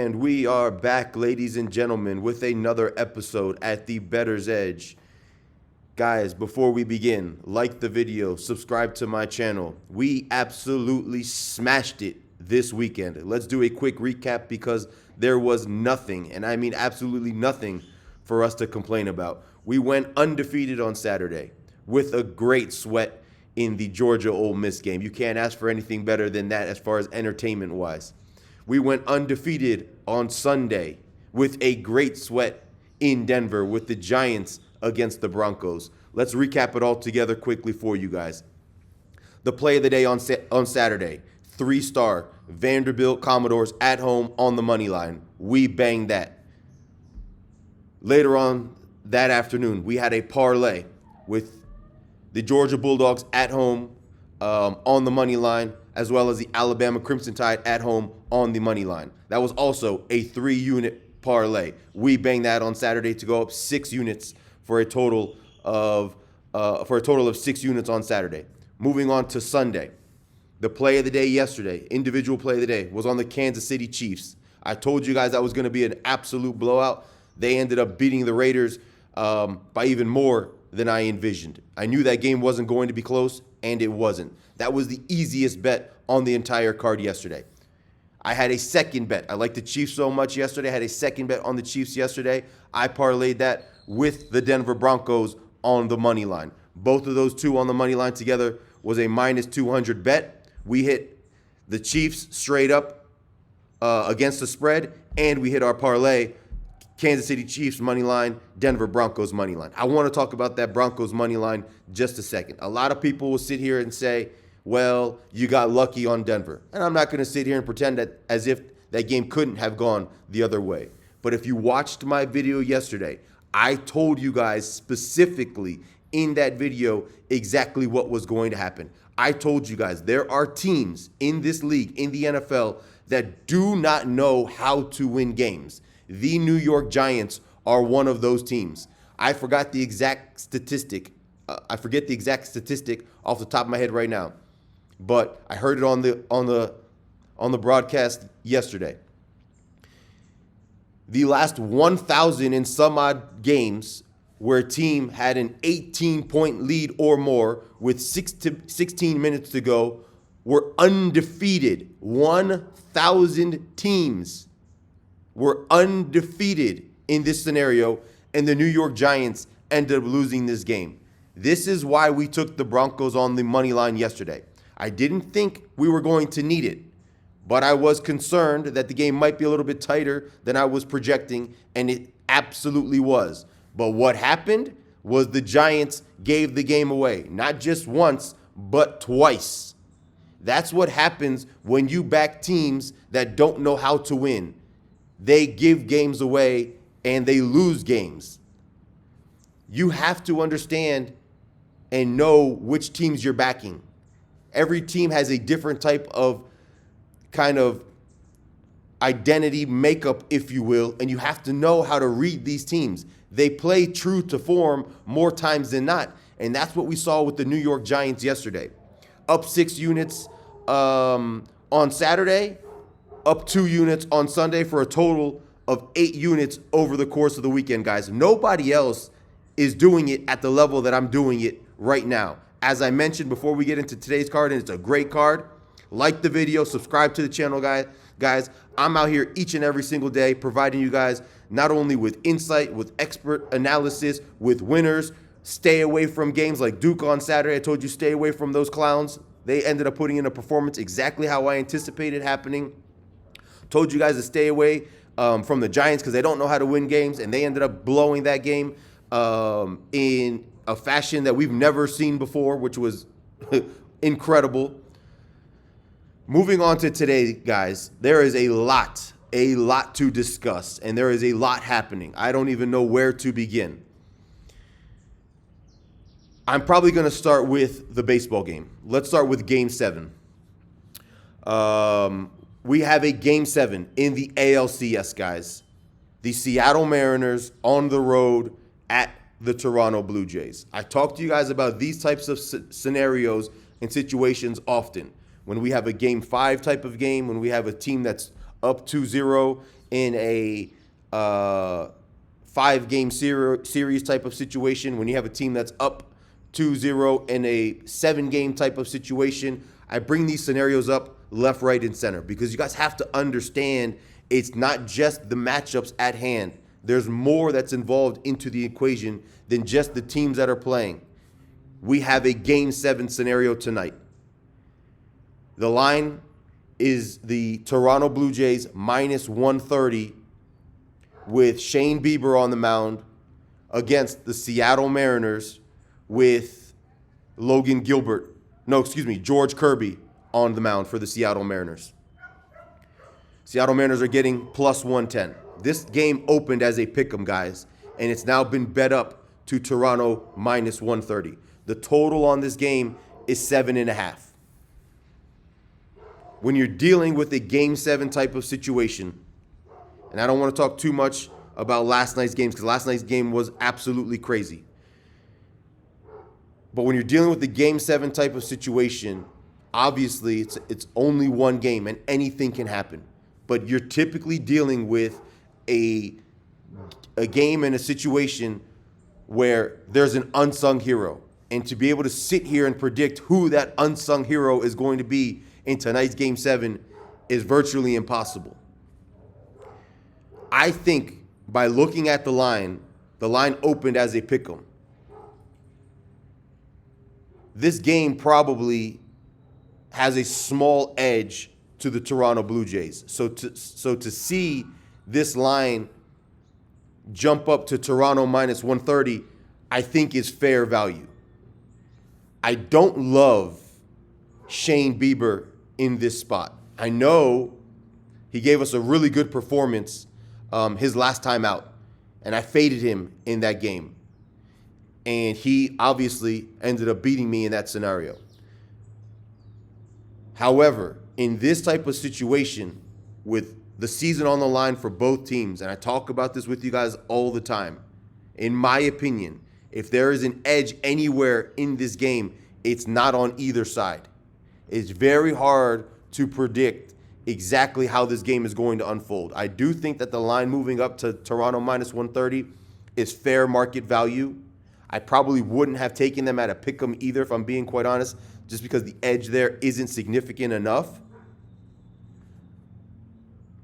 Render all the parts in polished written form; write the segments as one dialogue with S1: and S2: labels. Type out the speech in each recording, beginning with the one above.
S1: And we are back, ladies and gentlemen, with another episode at the Bettor's Edge. Guys, before we begin, like the video, subscribe to my channel. We absolutely smashed it this weekend. Let's do a quick recap because there was nothing, and I mean absolutely nothing, for us to complain about. We went undefeated on Saturday with a great sweat in the Georgia-Ole Miss game. You can't ask for anything better than that as far as entertainment-wise. We went undefeated on Sunday with a great sweat in Denver with the Giants against the Broncos. Let's recap it all together quickly for you guys. The play of the day on Saturday, 3-star Vanderbilt Commodores at home on the money line. We banged that. Later on that afternoon, we had a parlay with the Georgia Bulldogs at home on the money line, as well as the Alabama Crimson Tide at home on the money line. That was also a 3-unit parlay. We banged that on Saturday to go up 6 units for a total of 6 units on Saturday. Moving on to Sunday, the play of the day yesterday, individual play of the day, was on the Kansas City Chiefs. I told you guys that was going to be an absolute blowout. They ended up beating the Raiders by even more than I envisioned. I knew that game wasn't going to be close, and it wasn't. That was the easiest bet on the entire card yesterday. I had a second bet. I liked the Chiefs so much yesterday. I had a second bet on the Chiefs yesterday. I parlayed that with the Denver Broncos on the money line. Both of those two on the money line together was a minus 200 bet. We hit the Chiefs straight up against the spread, and we hit our parlay, Kansas City Chiefs money line, Denver Broncos money line. I want to talk about that Broncos money line just a second. A lot of people will sit here and say, well, you got lucky on Denver. And I'm not going to sit here and pretend that as if that game couldn't have gone the other way. But if you watched my video yesterday, I told you guys specifically in that video exactly what was going to happen. I told you guys there are teams in this league, in the NFL, that do not know how to win games. The New York Giants are one of those teams. I forgot the exact statistic. I forget the exact statistic off the top of my head right now, but I heard it on the broadcast yesterday. The last 1,000 and some odd games where a team had an 18-point lead or more with 16 minutes to go were undefeated. 1,000 teams were undefeated in this scenario, and the New York Giants ended up losing this game. This is why we took the Broncos on the money line yesterday. I didn't think we were going to need it, but I was concerned that the game might be a little bit tighter than I was projecting, and it absolutely was. But what happened was the Giants gave the game away, not just once, but twice. That's what happens when you back teams that don't know how to win. They give games away and they lose games. You have to understand and know which teams you're backing. Every team has a different type of kind of identity makeup, if you will, and you have to know how to read these teams. They play true to form more times than not, and that's what we saw with the New York Giants yesterday. Up 6 units on Saturday, up 2 units on Sunday for a total of 8 units over the course of the weekend, guys. Nobody else is doing it at the level that I'm doing it right now. As I mentioned before we get into today's card, and it's a great card, like the video, subscribe to the channel, guys. I'm out here each and every single day providing you guys not only with insight, with expert analysis, with winners. Stay away from games like Duke on Saturday. I told you stay away from those clowns. They ended up putting in a performance exactly how I anticipated happening. Told you guys to stay away from the Giants because they don't know how to win games, and they ended up blowing that game in a fashion that we've never seen before, which was incredible. Moving on to today, guys, there is a lot to discuss, and there is a lot happening. I don't even know where to begin. I'm probably going to start with the baseball game. Let's start with Game 7. We have a Game 7 in the ALCS, guys. The Seattle Mariners on the road at the Toronto Blue Jays. I talk to you guys about these types of scenarios and situations often. When we have a Game 5 type of game, when we have a team that's up 2-0 in a 5-game series type of situation, when you have a team that's up 2-0 in a 7-game type of situation. I bring these scenarios up left, right, and center because you guys have to understand it's not just the matchups at hand. There's more that's involved into the equation than just the teams that are playing. We have a Game 7 scenario tonight. The line is the Toronto Blue Jays minus 130 with Shane Bieber on the mound against the Seattle Mariners with George Kirby on the mound for the Seattle Mariners. Seattle Mariners are getting plus 110. This game opened as a pick'em, guys, and it's now been bet up to Toronto minus 130. The total on this game is 7.5. When you're dealing with a Game 7 type of situation, and I don't want to talk too much about last night's games because last night's game was absolutely crazy. But when you're dealing with the Game 7 type of situation, obviously it's only one game and anything can happen. But you're typically dealing with a game and a situation where there's an unsung hero. And to be able to sit here and predict who that unsung hero is going to be in tonight's Game 7 is virtually impossible. I think by looking at the line opened as a pick'em. This game probably has a small edge to the Toronto Blue Jays. So to see this line jump up to Toronto minus 130, I think is fair value. I don't love Shane Bieber in this spot. I know he gave us a really good performance his last time out, and I faded him in that game. And he obviously ended up beating me in that scenario. However, in this type of situation with the season on the line for both teams, and I talk about this with you guys all the time, in my opinion, if there is an edge anywhere in this game, it's not on either side. It's very hard to predict exactly how this game is going to unfold. I do think that the line moving up to Toronto minus 130 is fair market value. I probably wouldn't have taken them at a pick'em either, if I'm being quite honest, just because the edge there isn't significant enough.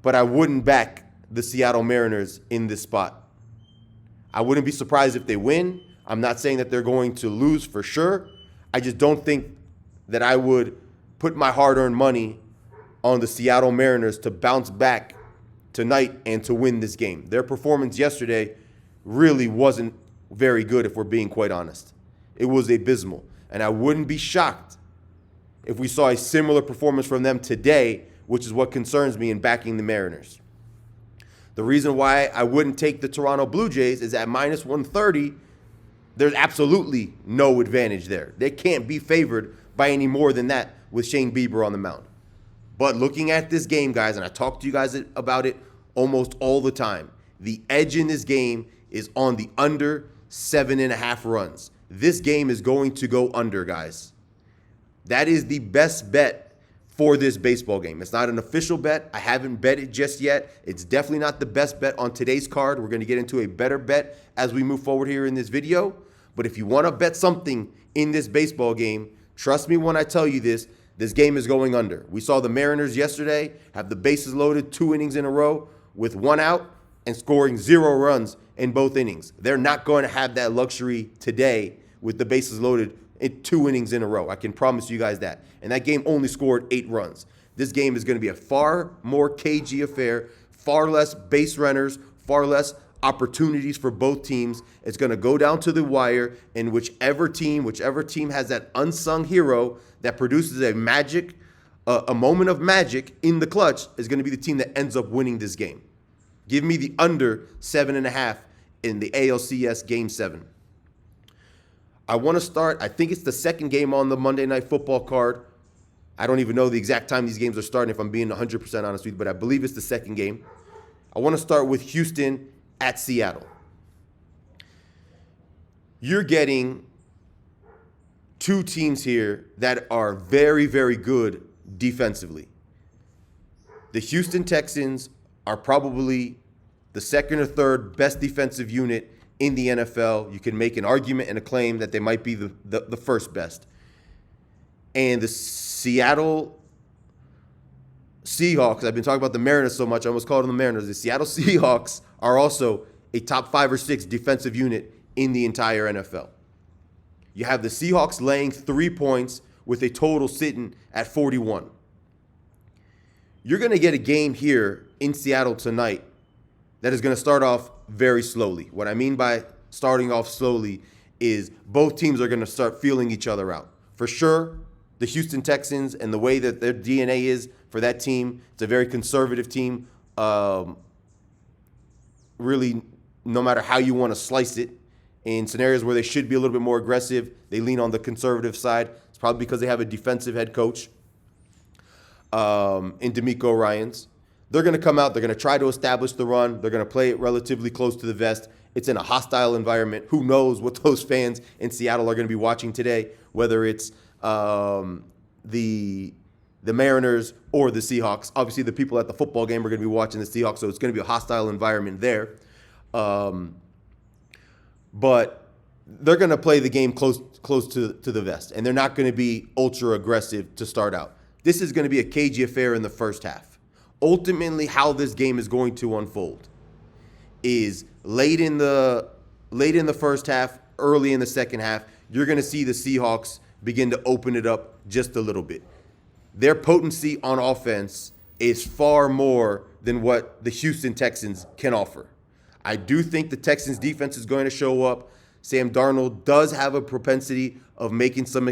S1: But I wouldn't back the Seattle Mariners in this spot. I wouldn't be surprised if they win. I'm not saying that they're going to lose for sure. I just don't think that I would put my hard-earned money on the Seattle Mariners to bounce back tonight and to win this game. Their performance yesterday really wasn't very good, if we're being quite honest. It was abysmal. And I wouldn't be shocked if we saw a similar performance from them today, which is what concerns me in backing the Mariners. The reason why I wouldn't take the Toronto Blue Jays is at minus 130, there's absolutely no advantage there. They can't be favored by any more than that with Shane Bieber on the mound. But looking at this game, guys, and I talk to you guys about it almost all the time, the edge in this game is on the under 7.5 runs. This game is going to go under, guys. That is the best bet for this baseball game. It's not an official bet. I haven't bet it just yet. It's definitely not the best bet on today's card. We're going to get into a better bet as we move forward here in this video. But if you want to bet something in this baseball game, trust me when I tell you this game is going under. We saw the Mariners yesterday have the bases loaded 2 innings in a row with 1 out and scoring 0 runs in both innings. They're not going to have that luxury today with the bases loaded in 2 innings in a row. I can promise you guys that. And that game only scored 8 runs. This game is going to be a far more cagey affair, far less base runners, far less opportunities for both teams. It's going to go down to the wire, and whichever team has that unsung hero that produces a moment of magic in the clutch is going to be the team that ends up winning this game. Give me the under 7.5 in the ALCS Game 7. I want to start, I think it's the second game on the Monday Night Football card. I don't even know the exact time these games are starting, if I'm being 100% honest with you, but I believe it's the second game. I want to start with Houston at Seattle. You're getting 2 teams here that are very, very good defensively. The Houston Texans are probably the second or third best defensive unit in the NFL. You can make an argument and a claim that they might be the first best. And the Seattle Seahawks, I've been talking about the Mariners so much, I almost called them the Mariners. The Seattle Seahawks are also a top 5 or 6 defensive unit in the entire NFL. You have the Seahawks laying 3 points with a total sitting at 41. You're going to get a game here in Seattle tonight that is going to start off very slowly. What I mean by starting off slowly is both teams are going to start feeling each other out. For sure, the Houston Texans and the way that their DNA is for that team, it's a very conservative team. Really, no matter how you want to slice it, in scenarios where they should be a little bit more aggressive, they lean on the conservative side. It's probably because they have a defensive head coach in DeMeco Ryans. They're going to come out. They're going to try to establish the run. They're going to play it relatively close to the vest. It's in a hostile environment. Who knows what those fans in Seattle are going to be watching today, whether it's the Mariners or the Seahawks. Obviously, the people at the football game are going to be watching the Seahawks, so it's going to be a hostile environment there. But they're going to play the game close to the vest, and they're not going to be ultra aggressive to start out. This is going to be a cagey affair in the first half. Ultimately, how this game is going to unfold is late in the first half, early in the second half, you're going to see the Seahawks begin to open it up just a little bit. Their potency on offense is far more than what the Houston Texans can offer. I do think the Texans defense is going to show up. Sam Darnold does have a propensity of making some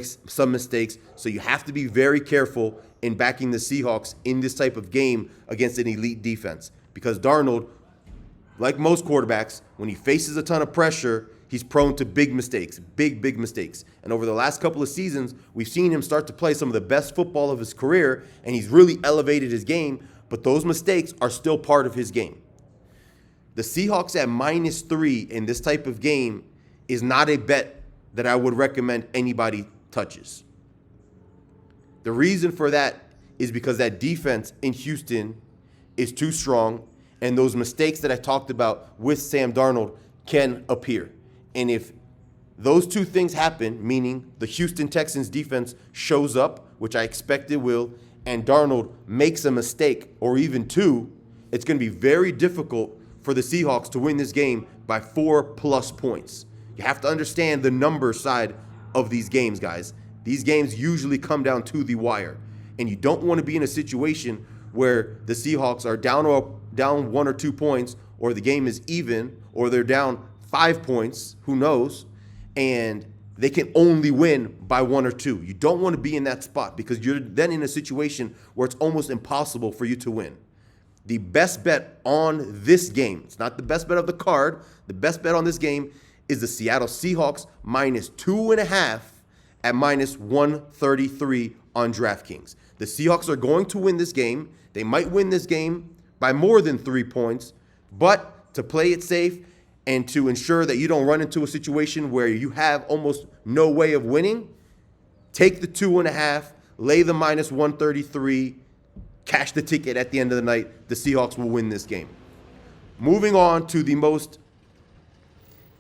S1: mistakes, so you have to be very careful in backing the Seahawks in this type of game against an elite defense. Because Darnold, like most quarterbacks, when he faces a ton of pressure, he's prone to big mistakes, big mistakes. And over the last couple of seasons, we've seen him start to play some of the best football of his career, and he's really elevated his game, but those mistakes are still part of his game. The Seahawks at -3 in this type of game is not a bet that I would recommend anybody touches. The reason for that is because that defense in Houston is too strong, and those mistakes that I talked about with Sam Darnold can appear. And if those two things happen, meaning the Houston Texans defense shows up, which I expect it will, and Darnold makes a mistake or even two, it's going to be very difficult for the Seahawks to win this game by 4+ points. You have to understand the number side of these games, guys. These games usually come down to the wire. And you don't want to be in a situation where the Seahawks are down 1 or 2 points, or the game is even, or they're down 5 points, who knows, and they can only win by 1 or 2. You don't want to be in that spot because you're then in a situation where it's almost impossible for you to win. The best bet on this game, it's not the best bet of the card, the best bet on this game is the Seattle Seahawks -2.5 at -133 on DraftKings. The Seahawks are going to win this game. They might win this game by more than 3 points, but to play it safe and to ensure that you don't run into a situation where you have almost no way of winning, take the 2.5, lay the -133, cash the ticket at the end of the night. The Seahawks will win this game. Moving on to the most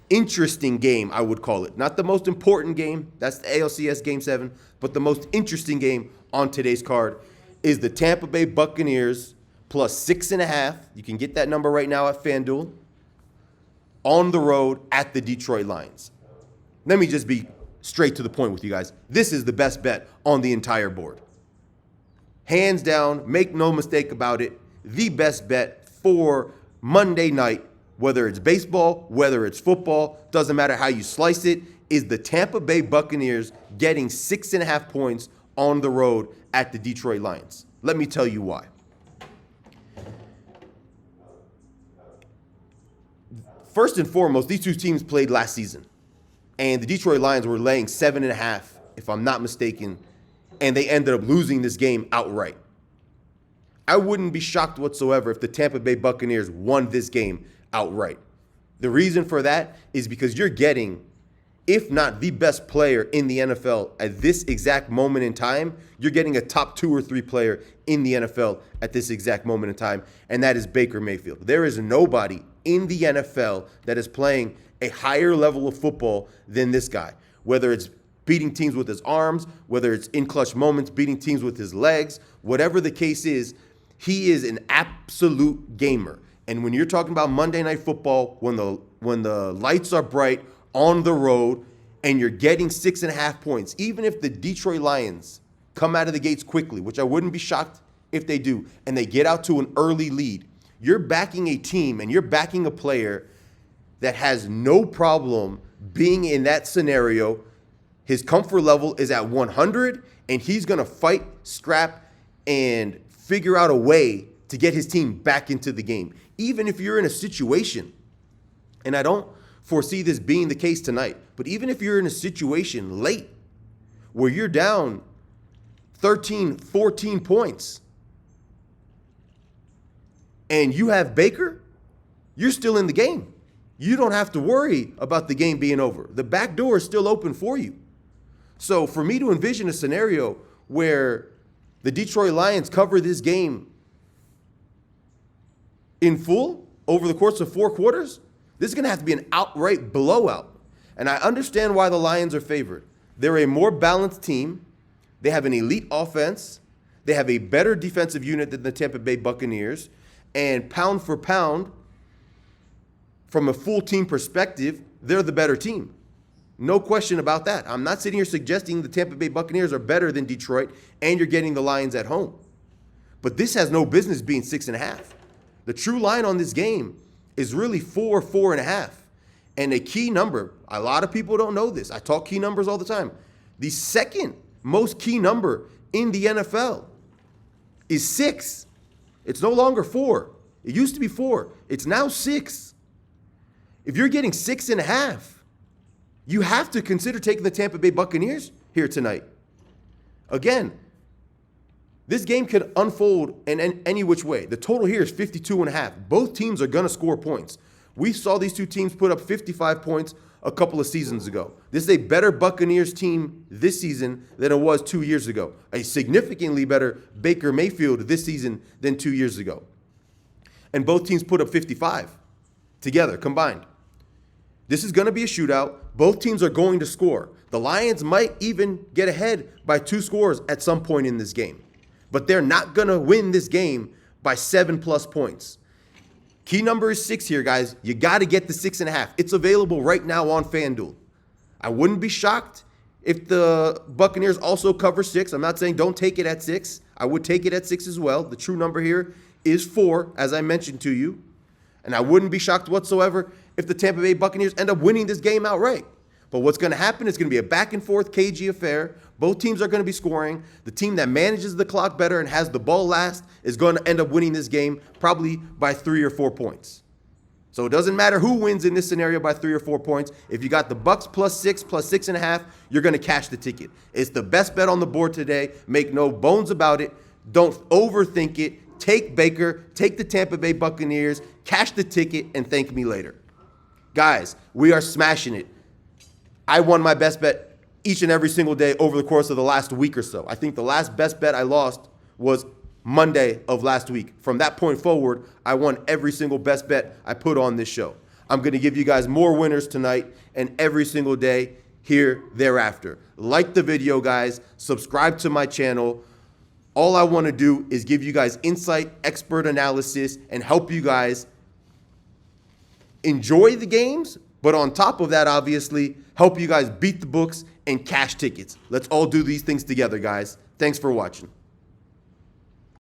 S1: interesting game, I would call it. Not the most important game, that's the ALCS Game 7, but the most interesting game on today's card is the Tampa Bay Buccaneers +6.5. You can get that number right now at FanDuel. On the road at the Detroit Lions. Let me just be straight to the point with you guys. This is the best bet on the entire board. Hands down, make no mistake about it, the best bet for Monday night, whether it's baseball, whether it's football, doesn't matter how you slice it, is the Tampa Bay Buccaneers getting 6.5 points on the road at the Detroit Lions. Let me tell you why. First and foremost, these two teams played last season, and the Detroit Lions were laying 7.5, if I'm not mistaken, and they ended up losing this game outright. I wouldn't be shocked whatsoever if the Tampa Bay Buccaneers won this game outright. The reason for that is because you're getting if not the best player in the NFL at this exact moment in time, you're getting a top 2 or 3 player in the NFL at this exact moment in time, and that is Baker Mayfield. There is nobody in the NFL that is playing a higher level of football than this guy, whether it's beating teams with his arms, whether it's in clutch moments, beating teams with his legs, whatever the case is, he is an absolute gamer. And when you're talking about Monday Night Football, when the lights are bright on the road and you're getting 6.5 points, even if the Detroit Lions come out of the gates quickly, which I wouldn't be shocked if they do, and they get out to an early lead, you're backing a team and you're backing a player that has no problem being in that scenario. His comfort level is at 100, and he's going to fight, scrap, and figure out a way to get his team back into the game. Even if you're in a situation, and I don't foresee this being the case tonight, but even if you're in a situation late where you're down 13, 14 points, and you have Baker, you're still in the game. You don't have to worry about the game being over. The back door is still open for you. So for me to envision a scenario where the Detroit Lions cover this game in full over the course of 4 quarters, this is going to have to be an outright blowout. And I understand why the Lions are favored. They're a more balanced team. They have an elite offense. They have a better defensive unit than the Tampa Bay Buccaneers. And pound for pound, from a full team perspective, they're the better team. No question about that. I'm not sitting here suggesting the Tampa Bay Buccaneers are better than Detroit and you're getting the Lions at home. But this has no business being 6.5. The true line on this game is really 4, 4.5. And a key number, a lot of people don't know this. I talk key numbers all the time. The second most key number in the NFL is 6. It's no longer 4. It used to be 4. It's now 6. If you're getting 6.5, you have to consider taking the Tampa Bay Buccaneers here tonight. Again, this game could unfold in any which way. The total here is 52.5. Both teams are going to score points. We saw these two teams put up 55 points a couple of seasons ago. This is a better Buccaneers team this season than it was 2 years ago. A significantly better Baker Mayfield this season than 2 years ago. And both teams put up 55 together, combined. This is going to be a shootout. Both teams are going to score. The Lions might even get ahead by 2 scores at some point in this game. But they're not going to win this game by 7+ points. Key number is 6 here, guys. You got to get the 6.5. It's available right now on FanDuel. I wouldn't be shocked if the Buccaneers also cover 6. I'm not saying don't take it at 6. I would take it at 6 as well. The true number here is 4, as I mentioned to you. And I wouldn't be shocked whatsoever if the Tampa Bay Buccaneers end up winning this game outright. But what's going to happen is going to be a back-and-forth cagey affair. Both teams are going to be scoring. The team that manages the clock better and has the ball last is going to end up winning this game probably by 3 or 4 points. So it doesn't matter who wins in this scenario by 3 or 4 points. If you got the Bucs +6, +6.5, you're going to cash the ticket. It's the best bet on the board today. Make no bones about it. Don't overthink it. Take Baker, take the Tampa Bay Buccaneers, cash the ticket, and thank me later. Guys, we are smashing it. I won my best bet each and every single day over the course of the last week or so. I think the last best bet I lost was Monday of last week. From that point forward, I won every single best bet I put on this show. I'm going to give you guys more winners tonight and every single day here thereafter. Like the video, guys. Subscribe to my channel. All I want to do is give you guys insight, expert analysis, and help you guys enjoy the games, but on top of that, obviously, help you guys beat the books and cash tickets. Let's all do these things together, guys. Thanks for watching.